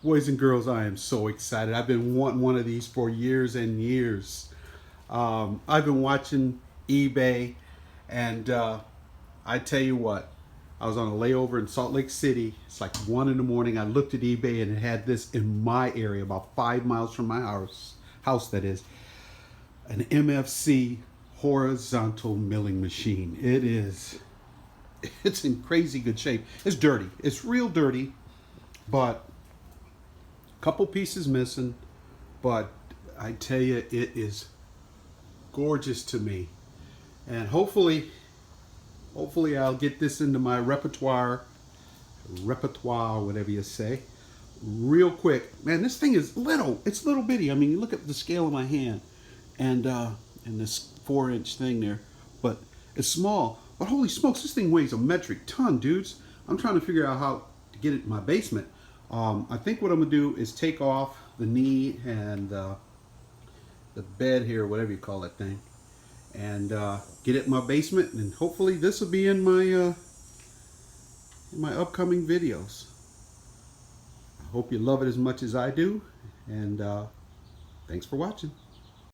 Boys and girls, I am so excited. I've been wanting one of these for years and years. I've been watching eBay, and I tell you what, I was on a layover in Salt Lake City. It's like 1 in the morning. I looked at eBay and it had this in my area, about 5 miles from my house that is, an MFC horizontal milling machine. It's in crazy good shape. It's dirty. It's real dirty, but couple pieces missing, but I tell you, it is gorgeous to me. And hopefully I'll get this into my repertoire, whatever you say, real quick. Man, this thing is little. It's little bitty. I mean, you look at the scale of my hand, and this 4-inch thing there, but it's small. But holy smokes, this thing weighs a metric ton, dudes. I'm trying to figure out how to get it in my basement. I think what I'm gonna do is take off the knee and the bed here, whatever you call that thing, and get it in my basement, and hopefully this will be in my upcoming videos. I hope you love it as much as I do, and thanks for watching.